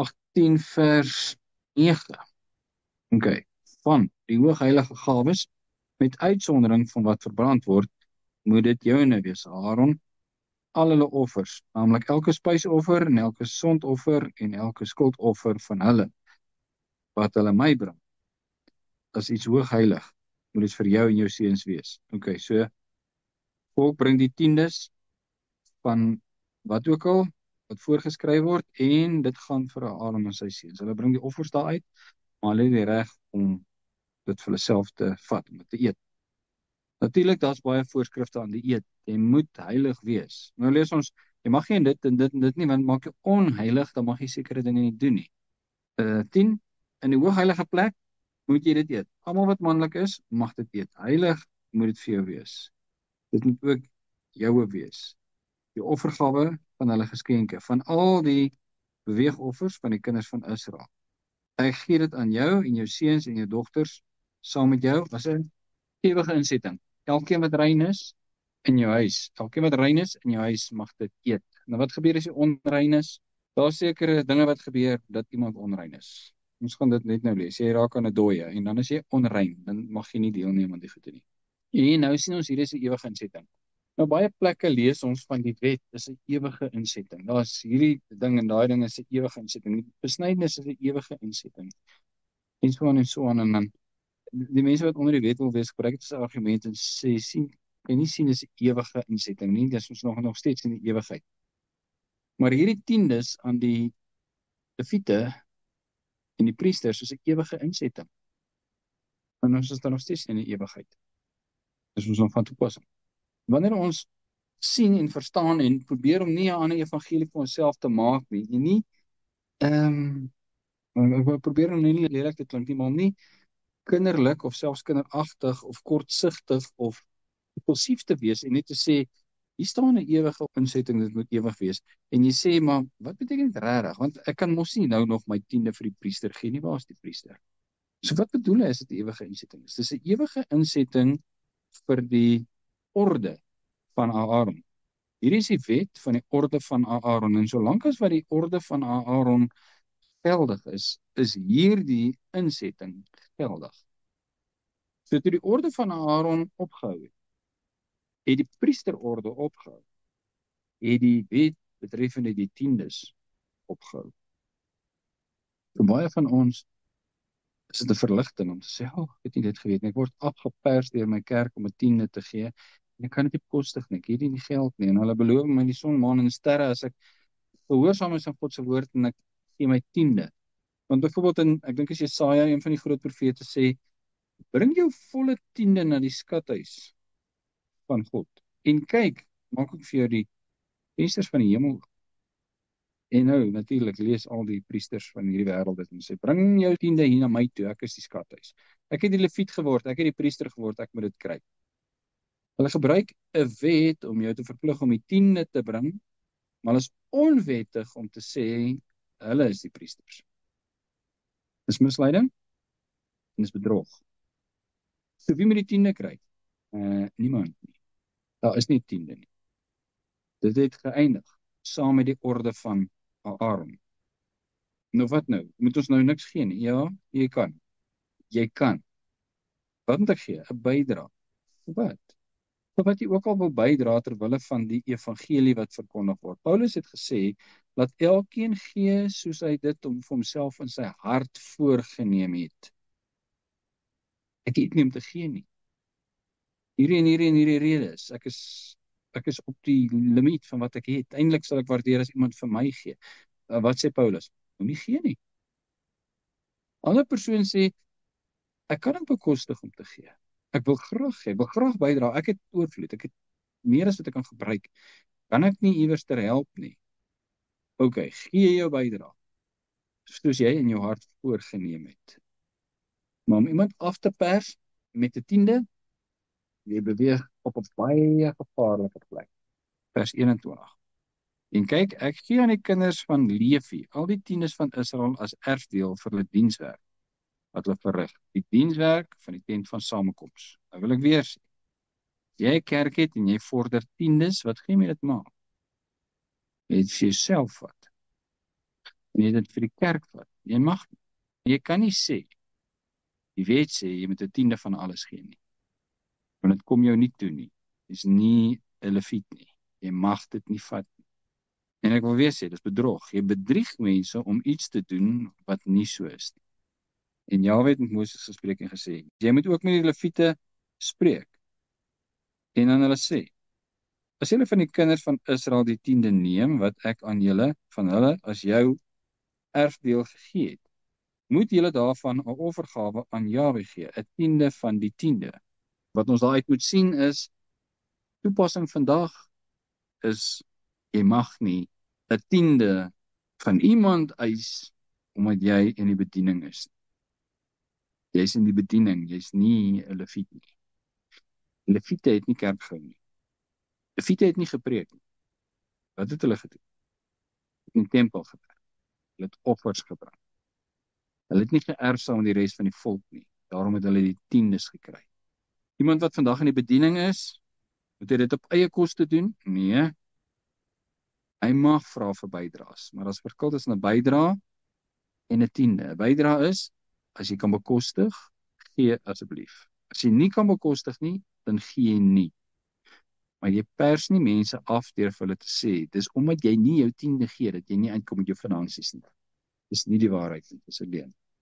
18 vers 9. Okay. Van die hoogheilige gawes, met uitsondering van wat verbrand word, moet dit joune wees, Aaron. Al hulle offers, naamlik elke spysoffer en elke sondoffer en elke skuldoffer van hulle, wat hulle my bring, as iets hoogheilig, moet dit vir jou en jou seuns wees. Okay, so volk bring die tiendes van wat ook al, wat voorgeskryf word, en dit gaan vir Aaron en sy seuns. Hulle bring die offers daar uit, maar hulle het die reg om dit vir hulle self te vat, om dit te eet. Natuurlik, daar's baie voorskrifte aan die eet. Jy moet heilig wees. Nou lees ons, jy mag geen dit en dit en dit nie, want maak jou onheilig, dan mag jy sekere dinge nie doen nie. 10, in die hoogheilige plek moet jy dit eet. Almal wat manlik is, mag dit eet. Heilig moet dit vir jou wees. Dit moet ook joue wees. Die offergawe van hulle geskenke, van al die beweegoffers van die kinders van Israel. Ek gee dit aan jou en jou seuns en jou dogters, saam met jou, as 'n ewige insetting. Elkeen wat rein is in jou huis, elkeen wat rein is in jou huis mag dit eet. Nou wat gebeur as jy onrein is? Daar is sekere dinge wat gebeur dat iemand onrein is. Ons gaan dit net nou lees. Jy raak aan 'n dooie en dan is jy onrein, dan mag jy nie deelneem aan die goede nie. En nou sien ons hier is 'n ewige insetting. Nou baie plekke lees ons van die wet is 'n ewige insetting. Daar's hierdie ding en daai ding is 'n ewige insetting. Die besnydenis is 'n ewige insetting. En so aan en dan die mense wat onder die wet wil wees, gebruik dit as 'n argument en sê sien, kan nie sien dis 'n ewige insetting nie. Dis ons nog steeds in die ewigheid. Maar hierdie tiendes aan die leviete en die priesters is 'n ewige insetting. En ons is dan nog steeds in die ewigheid. Dis ons nog van toepassing. Wanneer ons sien en verstaan en probeer om nie 'n ander evangelie vir onsself te maak nie, en nie ek probeer om nie lelik te klink nie, maar om nie kinderlik of selfs kinderagtig of kortsigtig of impulsief te wees en net te sê, hier staan 'n ewige insetting, dit moet ewig wees. En jy sê, maar wat beteken dit regtig? Want ek kan mos nie nou nog my 10de vir die priester gee nie, waar is die priester? So wat bedoel hy as dit 'n ewige insetting is? Dis 'n ewige insetting vir die orde van Aaron. Hier is die wet van die orde van Aaron, en solank as wat die orde van Aaron geldig is hierdie insetting geldig. So toe die orde van Aaron opgehou het die priesterorde opgehou, het die wet betreffende die tiendes opgehou. Vir baie van ons is dit 'n verligting om te sê, ek het nie dit geweet nie, ek word afgepers deur my kerk om 'n tiende te gee, en ek kan dit nie bekostig nie, ek het nie geld nie, en hulle beloof my die son, maan en sterre as ek gehoorsaam is aan God se woord en ek gee my tiende. Want byvoorbeeld ek dink as Jesaja, een van die groot profete, sê, bring jou volle tiende na die skathuis van God. En kyk, maak ek vir jou die vensters van die hemel. En nou, natuurlik, lees al die priesters van hierdie wêreld dit en sê, bring jou tiende hier na my toe, ek is die skathuis. Ek het die leviet geword, ek het die priester geword, ek moet dit kry. Hulle gebruik 'n wet om jou te verplig om die tiende te bring, maar hulle is onwettig om te sê, hulle is die priesters. Dis misleiding en dis bedrog. So wie moet die tiende kry? Niemand nie. Daar is nie tiende nie. Dit het geëindig, saam met die orde van Aaron. Nou wat nou? Moet ons nou niks gee nie? Ja, jy kan. Jy kan. Wat moet ek gee? 'n Bydrae. Wat? Wat jy ook al wil bydra ter wille van die evangelie wat verkondig word. Paulus het gesê, laat elkeen gee soos hy dit om vir homself in sy hart voorgenem het. Ek het nie om te gee nie. Hierdie redes. Ek is op die limiet van wat ek het. Eintlik sal ek waardeer as iemand vir my gee. Wat sê Paulus? Moenie gee nie. Ander persoon sê, ek kan ook bekostig om te gee. Ek wil graag gee, ek wil graag bydra. Ek het oorvloed, ek het meer as wat ek kan gebruik. Kan ek nie iewers ter help nie? OK, gee jou bydra, soos jy in jou hart voorgenem het. Maar om iemand af te pers met 'n tiende, jy beweeg op 'n baie gevaarlike plek. Vers 21. En kyk, ek gee aan die kinders van Levi, al die tiendes van Israel as erfdeel vir hulle dienswerk, wat hulle verrig, die dienswerk van die tent van samekoms. Nou wil ek weer sê, jy 'n kerk het en jy vorder tiendes, wat gaan jy met dit maak? Jy het vir jouself vat. en jy dit vir die kerk vat. Jy mag nie. Jy kan nie sê, die wet sê, jy moet 'n tiende van alles gee nie. Want dit kom jou nie toe nie. Dis nie 'n leviet nie. Jy mag dit nie vat nie. En ek wil weer sê, dis bedrog. Jy bedrieg mense om iets te doen wat nie so is nie. En Jahwe het met Moses gespreek en gesê, jy moet ook met die leviete spreek. En dan hulle sê, as julle van die kinders van Israel die tiende neem, wat ek aan julle, van hulle, as jou erfdeel gegee het, moet julle daarvan 'n offergawe aan Jahwe gee, 'n tiende van die tiende. Wat ons daaruit moet sien is, toepassing vandag is, jy mag nie 'n tiende van iemand eis, omdat jy in die bediening is. Jy's in die bediening, jy's nie 'n leviet nie. Leviete het nie kerk gehou nie. Leviete het nie gepreek nie. Wat het hulle gedoen? Hulle het in die tempel gewerk. Hulle het offers gebring. Hulle het nie geërf saam met die res van die volk nie. Daarom het hulle die tiendes gekry. Iemand wat vandag in die bediening is, moet hy dit op eie koste doen? Nee. Hy mag vra vir bydraes, maar as verskil tussen 'n bydra en 'n tiende. 'n Bydra is, as jy kan bekostig, gee asseblief. As jy nie kan bekostig nie, dan gee jy nie. Maar jy pers nie mense af deur vir hulle te sê, dis omdat jy nie jou tiende gee, dat jy nie uitkom met jou finansies nie. Dis nie die waarheid nie, dis 'n leuen.